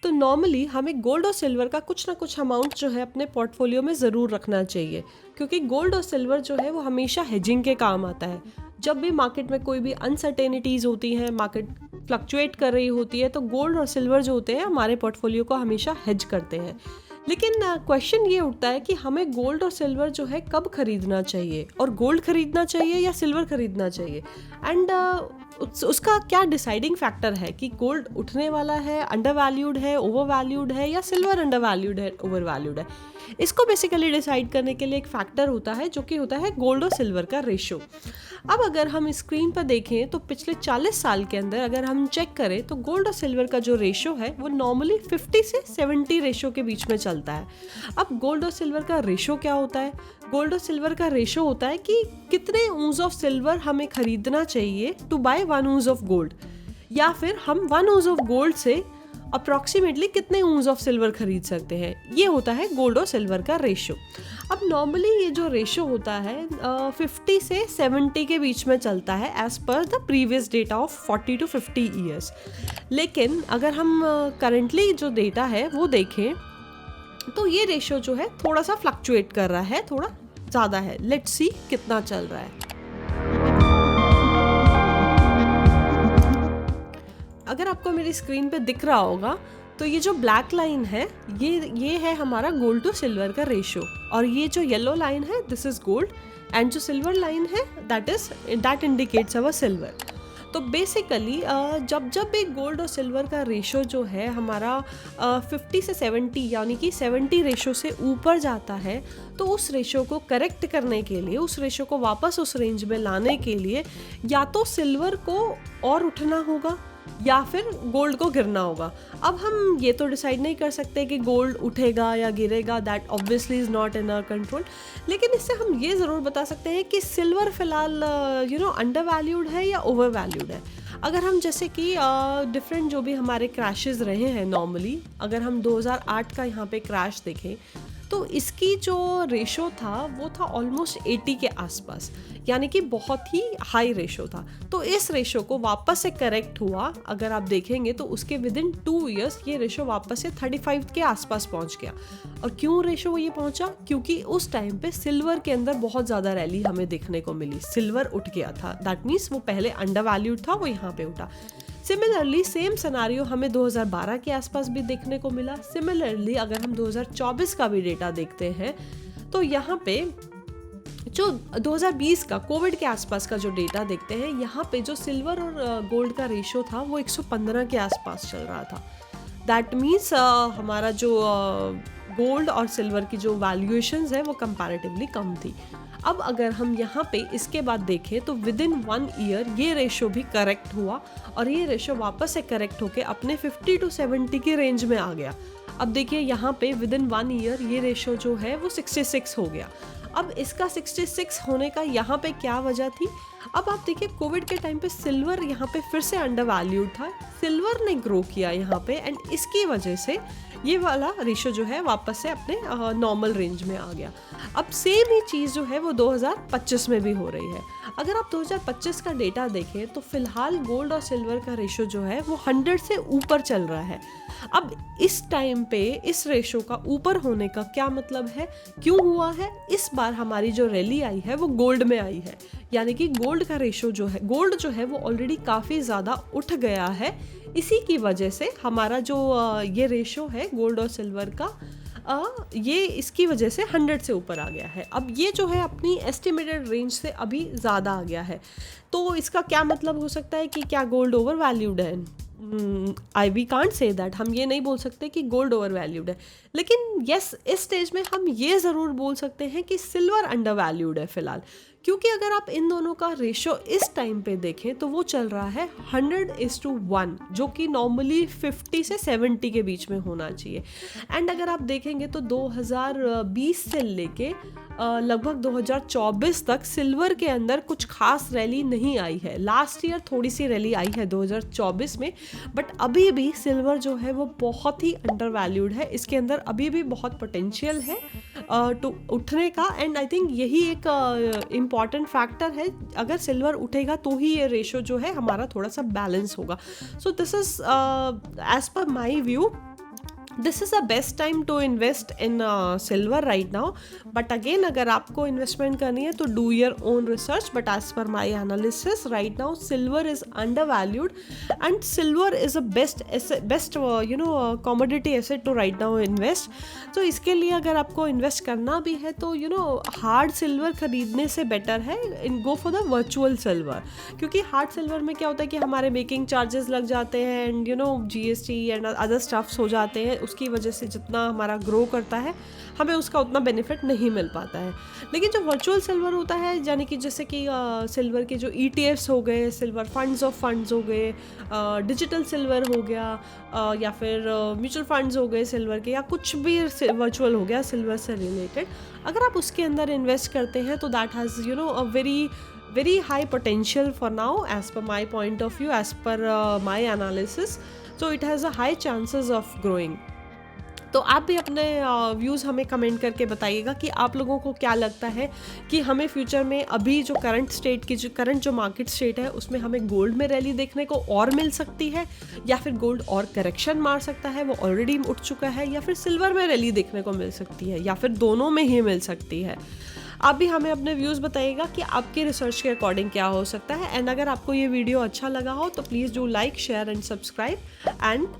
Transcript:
तो नॉर्मली हमें गोल्ड और सिल्वर का कुछ ना कुछ अमाउंट जो है अपने पोर्टफोलियो में ज़रूर रखना चाहिए, क्योंकि गोल्ड और सिल्वर जो है वो हमेशा हेजिंग के काम आता है। जब भी मार्केट में कोई भी अनसर्टेनिटीज़ होती हैं, मार्केट फ्लक्चुएट कर रही होती है, तो गोल्ड और सिल्वर जो होते हैं हमारे पोर्टफोलियो को हमेशा हेज करते हैं। लेकिन क्वेश्चन ये उठता है कि हमें गोल्ड और सिल्वर जो है कब खरीदना चाहिए, और गोल्ड खरीदना चाहिए या सिल्वर खरीदना चाहिए, एंड उसका क्या डिसाइडिंग फैक्टर है कि गोल्ड उठने वाला है, अंडर वैल्यूड है, ओवर वैल्यूड है, या सिल्वर अंडर वैल्यूड है, ओवर वैल्यूड है। इसको बेसिकली डिसाइड करने के लिए एक फैक्टर होता है जो कि होता है गोल्ड और सिल्वर का रेशो। अब अगर हम स्क्रीन पर देखें तो पिछले 40 साल के अंदर अगर हम चेक करें तो गोल्ड और सिल्वर का जो रेशो है वो नॉर्मली 50 से 70 रेशो के बीच में चलता है। अब गोल्ड और सिल्वर का रेशो क्या होता है? गोल्ड और सिल्वर का रेशो होता है कि कितने ऊंस ऑफ सिल्वर हमें खरीदना चाहिए टू बाय 1 ऊंस ऑफ गोल्ड, या फिर हम 1 ऊंस ऑफ गोल्ड से अप्रॉक्सीमेटली कितने ऊंस ऑफ सिल्वर खरीद सकते हैं। ये होता है गोल्ड और सिल्वर का रेशो। अब नॉर्मली ये जो रेशो होता है 50 से 70 के बीच में चलता है as per the previous data of 40 to 50 years. लेकिन अगर हम करंटली जो डेटा है वो देखें तो ये रेशो जो है थोड़ा सा फ्लक्चुएट कर रहा है, थोड़ा ज़्यादा है। लेट्स सी कितना चल रहा है। अगर आपको मेरी स्क्रीन पे दिख रहा होगा तो ये जो ब्लैक लाइन है ये है हमारा गोल्ड टू सिल्वर का रेशो, और ये जो येलो लाइन है दिस इज गोल्ड, एंड जो सिल्वर लाइन है दैट इंडिकेट्स अवर सिल्वर। तो बेसिकली जब भी गोल्ड और सिल्वर का रेशो जो है हमारा 50 से 70 यानी कि 70 रेशो से ऊपर जाता है, तो उस रेशो को करेक्ट करने के लिए, उस रेशो को वापस उस रेंज में लाने के लिए या तो सिल्वर को और उठना होगा या फिर गोल्ड को गिरना होगा। अब हम ये तो डिसाइड नहीं कर सकते कि गोल्ड उठेगा या गिरेगा, that obviously is not in our control. लेकिन इससे हम ये ज़रूर बता सकते हैं कि सिल्वर फिलहाल अंडर वैल्यूड है या ओवर वैल्यूड है। अगर हम जैसे कि डिफरेंट जो भी हमारे क्रैशेस रहे हैं नॉर्मली, अगर हम 2008 का यहाँ पे क्रैश देखें तो इसकी जो रेशो था वो था ऑलमोस्ट 80 के आसपास, यानी कि बहुत ही हाई रेशो था। तो इस रेशो को वापस से करेक्ट हुआ, अगर आप देखेंगे तो उसके विद इन 2 ईयर्स ये रेशो वापस से 35 के आसपास पहुंच गया। और क्यों रेशो ये पहुंचा? क्योंकि उस टाइम पे सिल्वर के अंदर बहुत ज़्यादा रैली हमें देखने को मिली, सिल्वर उठ गया था। दैट मीन्स वो पहले अंडर वैल्यूड था, वो यहाँ पे उठा। सिमिलरली सेम सिनारियो हमें 2012 के आसपास भी देखने को मिला। सिमिलरली अगर हम 2024 का भी डेटा देखते हैं तो यहाँ पे जो 2020 का कोविड के आसपास का जो डेटा देखते हैं, यहाँ पे जो सिल्वर और गोल्ड का रेशो था वो 115 के आसपास चल रहा था। दैट मीन्स हमारा जो गोल्ड और सिल्वर की जो वैल्यूएशंस है वो कंपैरेटिवली कम थी। अब अगर हम यहाँ पे इसके बाद देखें तो विद इन 1 ईयर ये रेशो भी करेक्ट हुआ, और ये रेशो वापस से करेक्ट होके अपने 50 to 70 की रेंज में आ गया। अब देखिए यहाँ पे विद इन 1 ईयर ये रेशो जो है वो 66 हो गया। अब इसका 66 होने का यहाँ पे क्या वजह थी? अब आप देखिए कोविड के टाइम पे सिल्वर यहाँ पे फिर से अंडर वैल्यूड था, सिल्वर ने ग्रो किया यहाँ पे, एंड इसकी वजह से ये वाला रेशो जो है वापस से अपने नॉर्मल रेंज में आ गया। अब सेम ही चीज़ जो है वो 2025 में भी हो रही है। अगर आप 2025 का डेटा देखें तो फिलहाल गोल्ड और सिल्वर का रेशो जो है वो 100 से ऊपर चल रहा है। अब इस टाइम पे इस रेशो का ऊपर होने का क्या मतलब है, क्यों हुआ है? इस बार हमारी जो रैली आई है वो गोल्ड में आई है, यानी कि गोल्ड का रेशो जो है, गोल्ड जो है वो ऑलरेडी काफ़ी ज़्यादा उठ गया है। इसी की वजह से हमारा जो ये रेशो है गोल्ड और सिल्वर का, ये इसकी वजह से 100 से ऊपर आ गया है। अब ये जो है अपनी एस्टिमेटेड रेंज से अभी ज़्यादा आ गया है। तो इसका क्या मतलब हो सकता है कि क्या गोल्ड ओवर वैल्यूड है? वी कांट से दैट, हम ये नहीं बोल सकते कि गोल्ड ओवर वैल्यूड है। लेकिन यस, इस स्टेज में हम ये ज़रूर बोल सकते हैं कि सिल्वर अंडर वैल्यूड है फ़िलहाल, क्योंकि अगर आप इन दोनों का रेशो इस टाइम पे देखें तो वो चल रहा है 100:1, जो कि नॉर्मली 50 से 70 के बीच में होना चाहिए। एंड अगर आप देखेंगे तो 2020 से लेके लगभग 2024 तक सिल्वर के अंदर कुछ खास रैली नहीं आई है। लास्ट ईयर थोड़ी सी रैली आई है 2024 में, बट अभी भी सिल्वर जो है वो बहुत ही अंडर वैल्यूड है। इसके अंदर अभी भी बहुत पोटेंशियल है टू उठने का, एंड आई थिंक यही एक इम्पॉर्टेंट फैक्टर है। अगर सिल्वर उठेगा तो ही ये रेशो जो है हमारा थोड़ा सा बैलेंस होगा। So this is as per my view this is a best time to invest in silver right now, but again अगर आपको इन्वेस्टमेंट करनी है तो do your own research, but as per my analysis right now silver is under valued and silver is a best commodity asset to right now invest. तो इसके लिए अगर आपको इन्वेस्ट करना भी है तो हार्ड सिल्वर खरीदने से बेटर है go for the virtual silver, क्योंकि हार्ड सिल्वर में क्या होता है कि हमारे मेकिंग चार्जेस लग जाते हैं and GST and other stuffs हो जाते हैं, उसकी वजह से जितना हमारा ग्रो करता है हमें उसका उतना बेनिफिट नहीं मिल पाता है। लेकिन जो वर्चुअल सिल्वर होता है, यानी कि जैसे कि सिल्वर के जो ETFs हो गए, सिल्वर फंड्स ऑफ फंड्स हो गए, डिजिटल सिल्वर हो गया, या फिर म्यूचुअल फंड्स हो गए सिल्वर के, या कुछ भी वर्चुअल हो गया सिल्वर से रिलेटेड, अगर आप उसके अंदर इन्वेस्ट करते हैं तो that has a very high potential for now as per my point of view, as per my analysis, so it has a high chances of growing। तो आप भी अपने व्यूज़ हमें कमेंट करके बताइएगा कि आप लोगों को क्या लगता है कि हमें फ्यूचर में अभी जो करंट जो मार्केट स्टेट है उसमें हमें गोल्ड में रैली देखने को और मिल सकती है, या फिर गोल्ड और करेक्शन मार सकता है, वो ऑलरेडी उठ चुका है, या फिर सिल्वर में रैली देखने को मिल सकती है, या फिर दोनों में ही मिल सकती है। आप भी हमें अपने व्यूज़ बताइएगा कि आपके रिसर्च के अकॉर्डिंग क्या हो सकता है। एंड अगर आपको ये वीडियो अच्छा लगा हो तो please do like, share and subscribe and